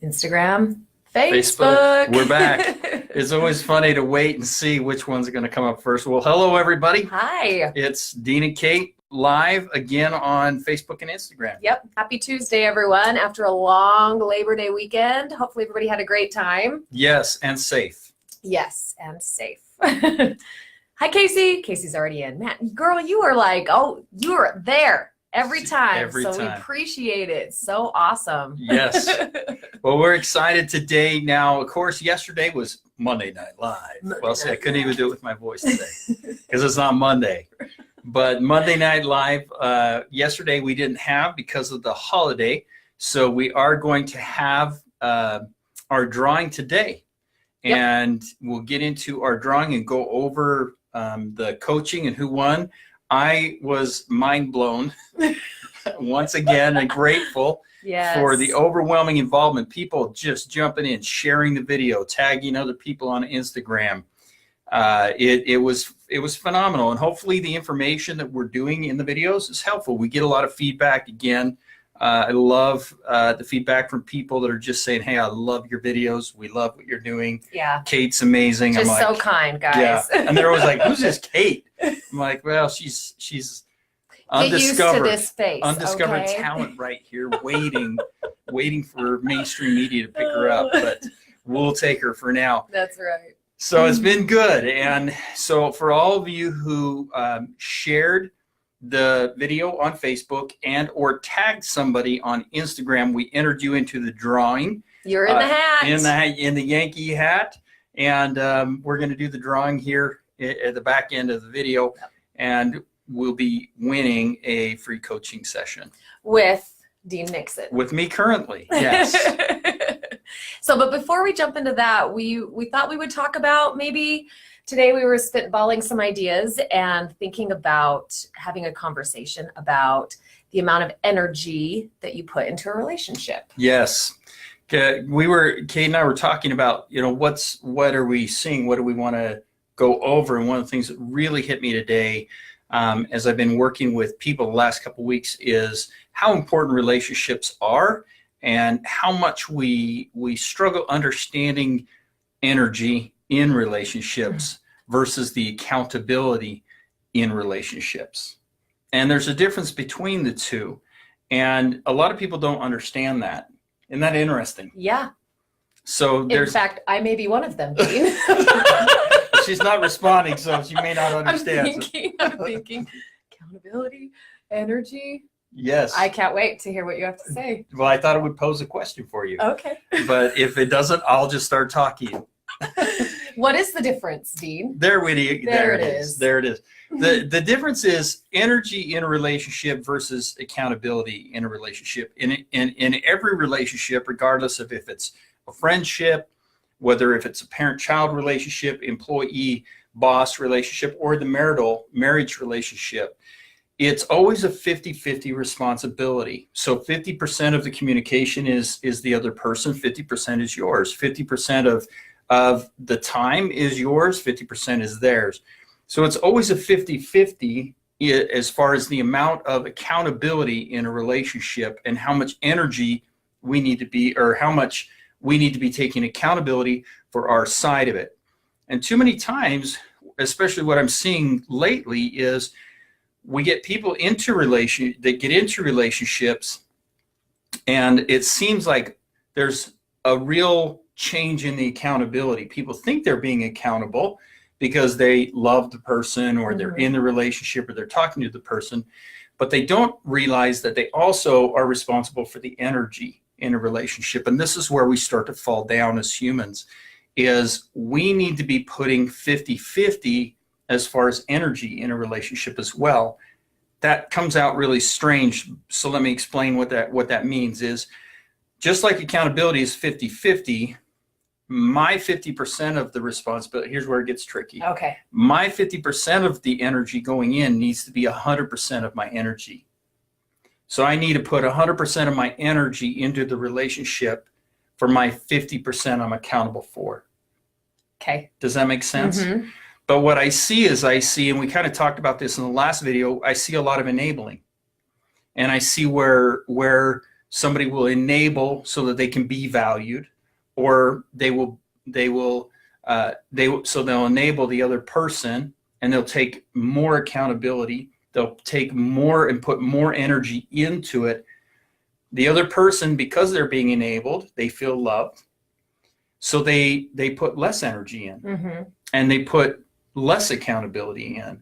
Instagram, Facebook. We're back. It's always funny to wait and see which ones are going to come up first. Well, hello, everybody. Hi. It's Dean and Kate live again on Facebook and Instagram. Yep. Happy Tuesday, everyone. After a long Labor Day weekend, hopefully everybody had a great time. Yes, and safe. Yes, and safe. Hi, Casey. Casey's already in. Man, girl, you are like, oh, you are there every time. Every so time. We appreciate it. So awesome. Yes. Well, we're excited today. Now, of course, yesterday was Monday Night Live. Well, see, I couldn't even do it with my voice today because it's not Monday. But Monday Night Live, yesterday we didn't have because of the holiday. So we are going to have our drawing today. Yep. And we'll get into our drawing and go over the coaching and who won. I was mind blown once again and grateful for the overwhelming involvement. People just jumping in, sharing the video, tagging other people on Instagram. It was phenomenal, and hopefully the information that we're doing in the videos is helpful. We get a lot of feedback again. I love the feedback from people that are just saying, hey, I love your videos. We love what you're doing. Yeah. Kate's amazing. Just I'm like, so kind, guys. Yeah. And they're always like, who's this Kate? I'm like, well, she's undiscovered. Get used to this face, undiscovered okay? talent right here waiting for mainstream media to pick her up. But we'll take her for now. That's right. So it's been good. And so for all of you who shared the video on Facebook and or tagged somebody on Instagram, we entered you into the drawing. You're in the hat. In the Yankee hat. And we're going to do the drawing here at the back end of the video. Yep. And we'll be winning a free coaching session. With Dean Nixon. With me currently, yes. So, but before we jump into that, we thought we would talk about maybe today we were spitballing some ideas and thinking about having a conversation about the amount of energy that you put into a relationship. Yes. Kate and I were talking about, what are we seeing? What do we want to go over? And one of the things that really hit me today, as I've been working with people the last couple of weeks, is how important relationships are and how much we struggle understanding energy in relationships versus the accountability in relationships. And there's a difference between the two. And a lot of people don't understand that. Isn't that interesting? Yeah. So in fact, I may be one of them, Dean. She's not responding, so she may not understand. I'm thinking accountability, energy. Yes. I can't wait to hear what you have to say. Well, I thought it would pose a question for you. Okay. But if it doesn't, I'll just start talking. What is the difference, Dean? There it is. There it is. The difference is energy in a relationship versus accountability in a relationship. In every relationship, regardless of if it's a friendship, whether if it's a parent-child relationship, employee-boss relationship, or the marriage relationship, it's always a 50-50 responsibility. So 50% of the communication is the other person, 50% is yours. 50% of the time is yours, 50% is theirs. So it's always a 50-50 as far as the amount of accountability in a relationship and how much energy we need to be, or how much we need to be taking accountability for our side of it. And too many times, especially what I'm seeing lately, is we get people into relationships, and it seems like there's a real change in the accountability. People think they're being accountable because they love the person, or they're in the relationship, or they're talking to the person, but they don't realize that they also are responsible for the energy in a relationship. And this is where we start to fall down as humans, is we need to be putting 50-50 as far as energy in a relationship as well. That comes out really strange. So let me explain what that means. Is just like accountability is 50-50, my 50% of the responsibility, here's where it gets tricky. Okay. My 50% of the energy going in needs to be 100% of my energy. So I need to put 100% of my energy into the relationship for my 50% I'm accountable for. Okay. Does that make sense? Mm-hmm. But what I see, and we kind of talked about this in the last video, I see a lot of enabling. And I see where somebody will enable so that they can be valued, or they'll enable the other person, and they'll take more accountability. They'll take more and put more energy into it. The other person, because they're being enabled, they feel loved. So they put less energy in, and they put less accountability in.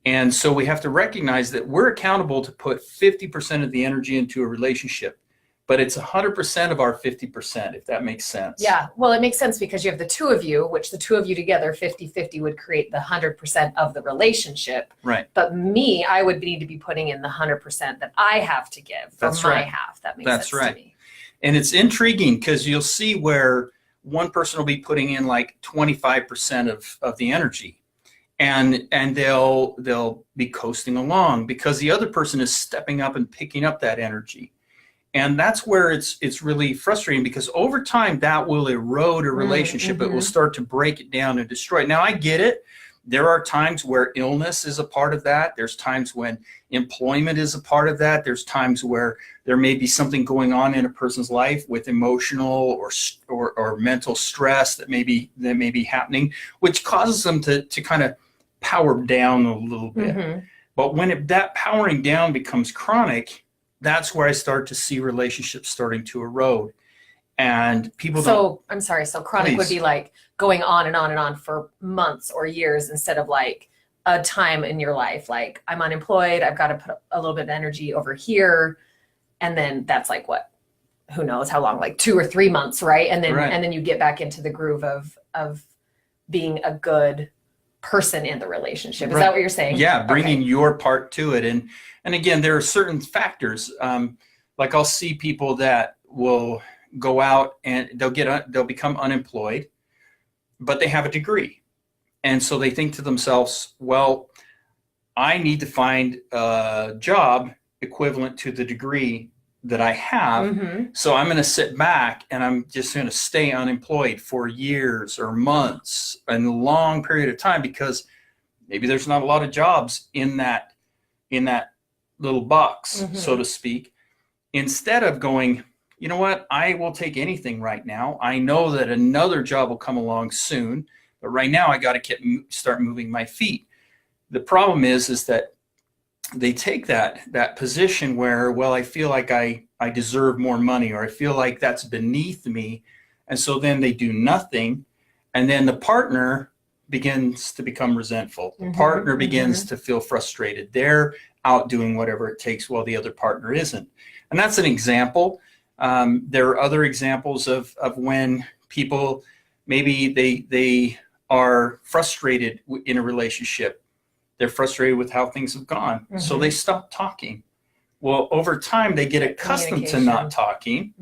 And so we have to recognize that we're accountable to put 50% of the energy into a relationship, but it's 100% of our 50%, if that makes sense. Yeah, well, it makes sense because you have the two of you, which the two of you together, 50-50 would create the 100% of the relationship. Right. But me, I would need to be putting in the 100% that I have to give for my half. That makes sense to me. And it's intriguing because you'll see where one person will be putting in like 25% of the energy. And they'll be coasting along because the other person is stepping up and picking up that energy. And that's where it's really frustrating, because over time that will erode a relationship. It will start to break it down and destroy it. Now, I get it. There are times where illness is a part of that. There's times when employment is a part of that. There's times where there may be something going on in a person's life with emotional or mental stress that may be happening, which causes them to kind of power down a little bit. But when that powering down becomes chronic, that's where I start to see relationships starting to erode. And people I'm sorry. So chronic would be like going on and on and on for months or years, instead of like a time in your life. Like, I'm unemployed, I've got to put a little bit of energy over here. And then that's like, what, who knows how long, like 2 or 3 months. Right. And then you get back into the groove of being a good person in the relationship. Is that what you're saying? Yeah. Bringing your part to it. And again, there are certain factors. Like, I'll see people that will go out and they'll become unemployed, but they have a degree. And so they think to themselves, well, I need to find a job equivalent to the degree that I have. So I'm going to sit back and I'm just going to stay unemployed for years or months and a long period of time, because maybe there's not a lot of jobs in that little box, so to speak, instead of going, you know what, I will take anything right now. I know that another job will come along soon, but right now I got to start moving my feet. The problem is that they take that position where, well, I feel like I deserve more money, or I feel like that's beneath me. And so then they do nothing. And then the partner begins to become resentful. The partner begins to feel frustrated. They're out doing whatever it takes while the other partner isn't. And that's an example. There are other examples of when people, maybe they are frustrated in a relationship. They're frustrated with how things have gone. So they stop talking. Well, over time, they get accustomed to not talking,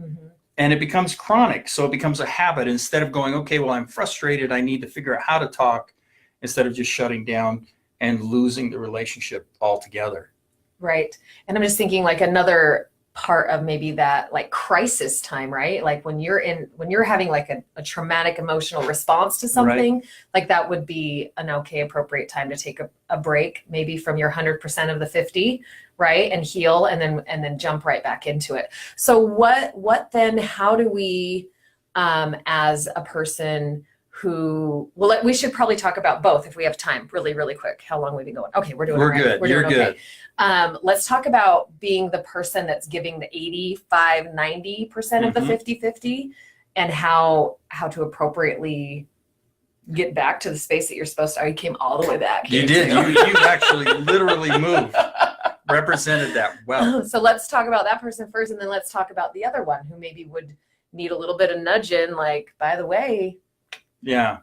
and it becomes chronic. So it becomes a habit. Instead of going, okay, well, I'm frustrated, I need to figure out how to talk, instead of just shutting down and losing the relationship altogether. Right. And I'm just thinking, like, another part of maybe that, like, crisis time, right? Like when you're having like a traumatic emotional response to something, like, that would be an appropriate time to take a break, maybe from your 100% of the 50, right? And heal, and then jump right back into it. So what then, how do we, as a person who, well, we should probably talk about both if we have time, really, really quick. How long have we been going? Okay, we're good. You're good. Let's talk about being the person that's giving the 85-90% of the 50-50, and how to appropriately get back to the space that you're supposed to. Oh, you came all the way back. You did. You actually literally moved. Represented that well. So let's talk about that person first, and then let's talk about the other one who maybe would need a little bit of nudging, like, by the way. Yeah.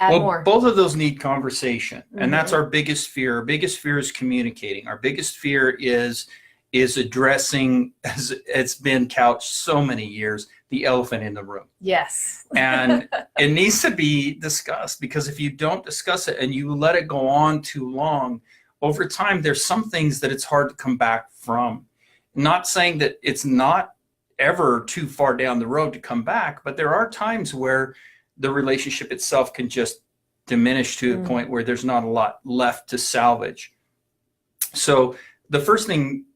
Add more. Both of those need conversation. And that's our biggest fear. Our biggest fear is communicating. Our biggest fear is addressing, as it's been couched so many years, the elephant in the room. Yes. And it needs to be discussed, because if you don't discuss it and you let it go on too long, over time, there's some things that it's hard to come back from. Not saying that it's not ever too far down the road to come back, but there are times where the relationship itself can just diminish to the point where there's not a lot left to salvage. So the first thing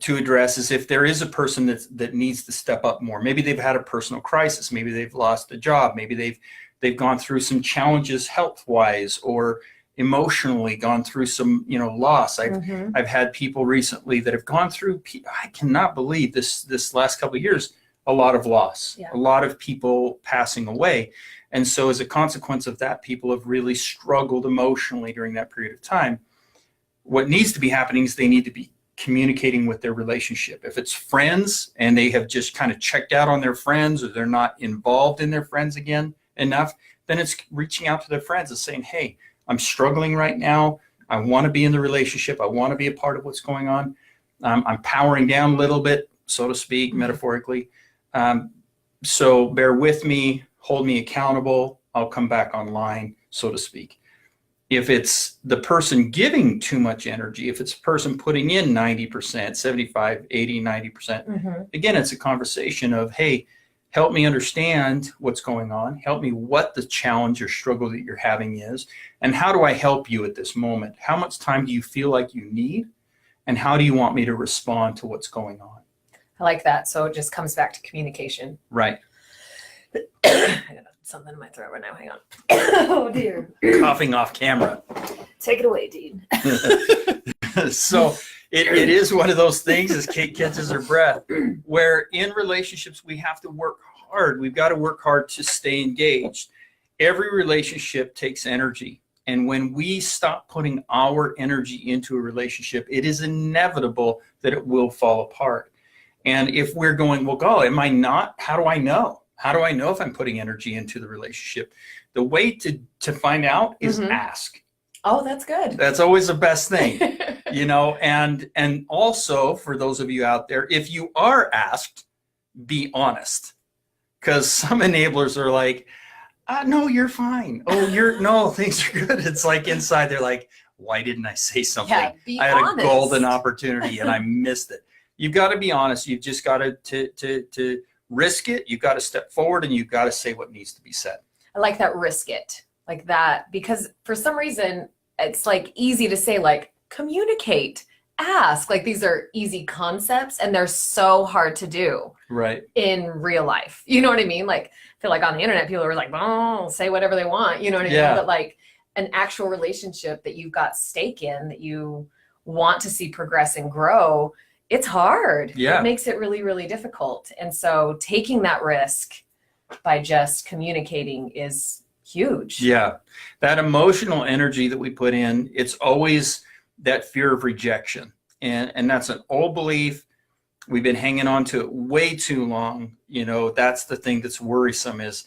to address is if there is a person that needs to step up more. Maybe they've had a personal crisis. Maybe they've lost a job. Maybe they've gone through some challenges health-wise or emotionally, gone through some loss. I've had people recently that have gone through, I cannot believe this last couple of years, a lot of loss, a lot of people passing away. And so as a consequence of that, people have really struggled emotionally during that period of time. What needs to be happening is they need to be communicating with their relationship. If it's friends and they have just kind of checked out on their friends, or they're not involved in their friends again enough, then it's reaching out to their friends and saying, hey, I'm struggling right now. I want to be in the relationship. I want to be a part of what's going on. I'm powering down a little bit, so to speak, metaphorically. So bear with me, hold me accountable. I'll come back online, so to speak. If it's the person giving too much energy, if it's a person putting in 90%, 75, 80, 90%, again, it's a conversation of, hey, help me understand what's going on. Help me what the challenge or struggle that you're having is. And how do I help you at this moment? How much time do you feel like you need? And how do you want me to respond to what's going on? I like that. So it just comes back to communication. Right. I got something in my throat right now. Hang on. Oh, dear. Coughing off camera. Take it away, Dean. So it is one of those things, as Kate catches her breath, where in relationships we have to work hard. We've got to work hard to stay engaged. Every relationship takes energy. And when we stop putting our energy into a relationship, it is inevitable that it will fall apart. And if we're going, well, golly, am I not? How do I know? How do I know if I'm putting energy into the relationship? The way to find out is ask. Oh, that's good. That's always the best thing, and also for those of you out there, if you are asked, be honest, because some enablers are like, no, you're fine. Oh, no, things are good. It's like inside they're like, why didn't I say something? Yeah, be I had honest. A golden opportunity and I missed it. You've got to be honest. You've just got to risk it. You've got to step forward and you've got to say what needs to be said. I like that, risk it, like that, because for some reason it's like easy to say, like, communicate, ask, like these are easy concepts and they're so hard to do in real life. You know what I mean? Like, I feel like on the internet people are like, oh, say whatever they want, you know what I mean? But like an actual relationship that you've got stake in, that you want to see progress and grow, it's hard. Yeah. It makes it really, really difficult. And so taking that risk by just communicating is huge. Yeah. That emotional energy that we put in, it's always that fear of rejection. And that's an old belief. We've been hanging on to it way too long. That's the thing that's worrisome is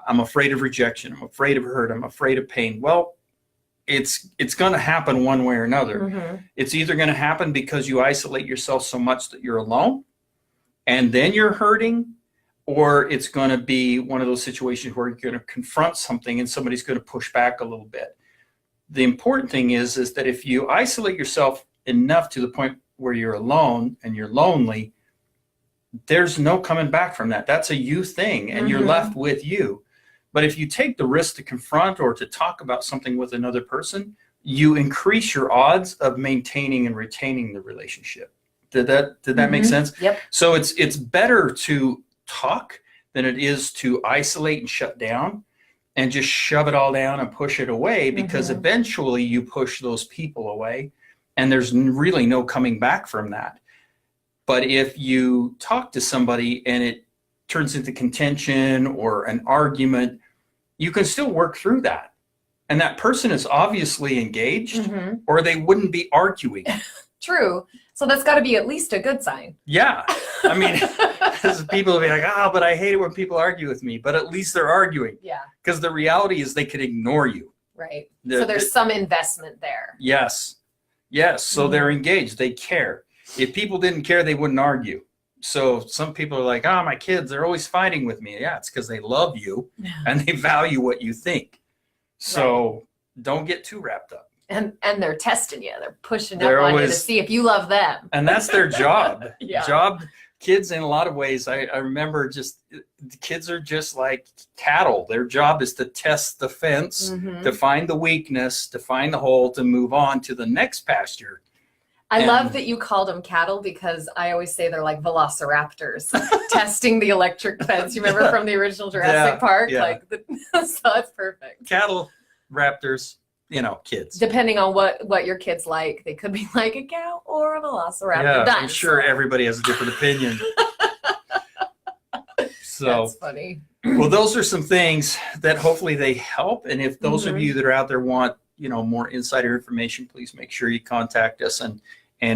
I'm afraid of rejection. I'm afraid of hurt. I'm afraid of pain. Well, it's going to happen one way or another. It's either going to happen because you isolate yourself so much that you're alone and then you're hurting, or it's going to be one of those situations where you're going to confront something and somebody's going to push back a little bit. The important thing is that if you isolate yourself enough to the point where you're alone and you're lonely, there's no coming back from that. That's a you thing and you're left with you. But if you take the risk to confront or to talk about something with another person, you increase your odds of maintaining and retaining the relationship. Did that make sense? Yep. So it's better to talk than it is to isolate and shut down and just shove it all down and push it away, because eventually you push those people away and there's really no coming back from that. But if you talk to somebody and it turns into contention or an argument, you can still work through that. And that person is obviously engaged or they wouldn't be arguing. True. So that's got to be at least a good sign. Yeah. I mean, people will be like, but I hate it when people argue with me, but at least they're arguing. Yeah. Because the reality is they could ignore you. Right. So there's some investment there. Yes. Yes. So they're engaged. They care. If people didn't care, they wouldn't argue. So some people are like, my kids, they're always fighting with me. Yeah, it's because they love you and they value what you think. So don't get too wrapped up. And they're testing you. They're pushing up on you to see if you love them. And that's their job. Yeah. Kids, in a lot of ways, I remember the kids are just like cattle. Their job is to test the fence, to find the weakness, to find the hole, to move on to the next pasture. I love that you called them cattle because I always say they're like velociraptors testing the electric fence. You remember from the original Jurassic Park? Yeah. So it's perfect. Cattle, raptors, kids. Depending on what your kids like, they could be like a cow or a velociraptor. Yeah, dinosaur. I'm sure everybody has a different opinion. So that's funny. Well, those are some things that hopefully they help. And if those of you that are out there want, more insider information, please make sure you contact us and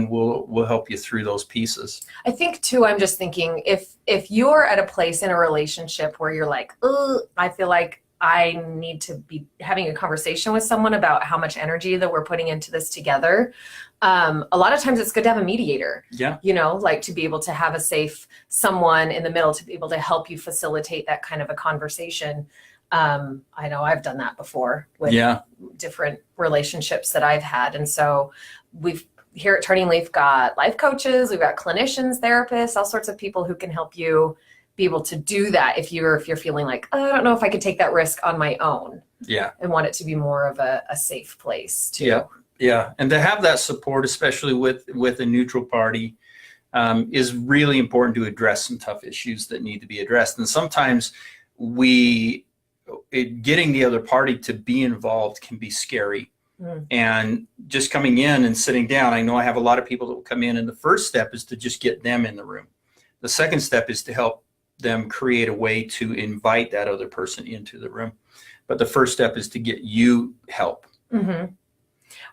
we'll help you through those pieces. I think too, I'm just thinking if you're at a place in a relationship where you're like, oh, I feel like I need to be having a conversation with someone about how much energy that we're putting into this together. A lot of times it's good to have a mediator. Yeah. Like to be able to have a safe someone in the middle to be able to help you facilitate that kind of a conversation. I know I've done that before with different relationships that I've had. And so we've here at Turning Leaf got life coaches, we've got clinicians, therapists, all sorts of people who can help you be able to do that if you're feeling like, oh, I don't know if I could take that risk on my own. Yeah. And want it to be more of a safe place too. Yeah. Yeah. And to have that support, especially with a neutral party, is really important to address some tough issues that need to be addressed. And sometimes getting the other party to be involved can be scary. And just coming in and sitting down, I know I have a lot of people that will come in, and the first step is to just get them in the room. The second step is to help them create a way to invite that other person into the room. But the first step is to get you help. Mm-hmm.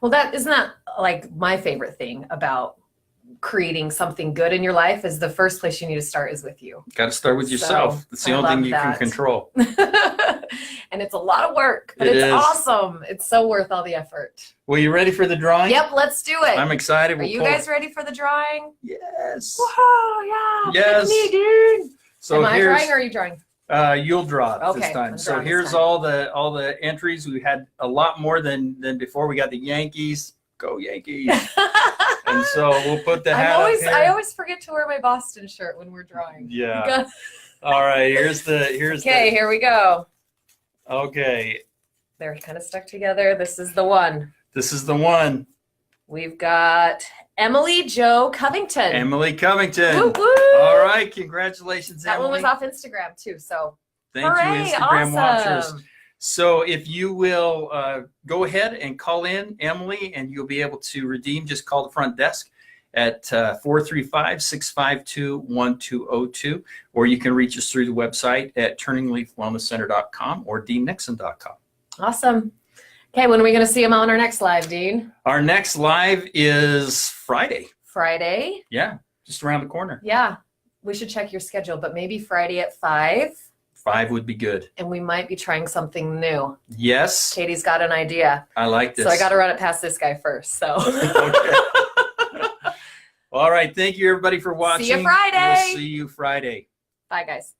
Well, isn't that like my favorite thing about creating something good in your life is the first place you need to start is with you. Got to start with yourself. That's the only thing you can control. And it's a lot of work, but it's awesome. It's so worth all the effort. Well, you ready for the drawing? Yep, let's do it. I'm excited. Are you guys ready for the drawing? Yes. Whoa, yeah. Yes. Pick me, dude. So Am I drawing or are you drawing? You'll draw it this time. So here's all the entries. We had a lot more than before. We got the Yankees. Go Yankees. And so we'll put the hat up here. I always forget to wear my Boston shirt when we're drawing. Yeah. All right. Here's Okay, here we go. Okay. They're kind of stuck together. This is the one. This is the one. We've got Emily Jo Covington. Emily Covington. Woo, woo. All right. Congratulations, that Emily. one was off Instagram too. So thank you, Instagram watchers. So if you will go ahead and call in Emily, and you'll be able to redeem, just call the front desk at 435-652-1202, or you can reach us through the website at TurningLeafWellnessCenter.com or DeanNixon.com. Awesome. Okay, when are we going to see them on our next live, Dean? Our next live is Friday. Friday? Yeah, just around the corner. Yeah, we should check your schedule, but maybe Friday at 5. 5 would be good. And we might be trying something new. Yes. Katie's got an idea. I like this. So I got to run it past this guy first. So. Okay. All right. Thank you, everybody, for watching. See you Friday. We'll see you Friday. Bye, guys.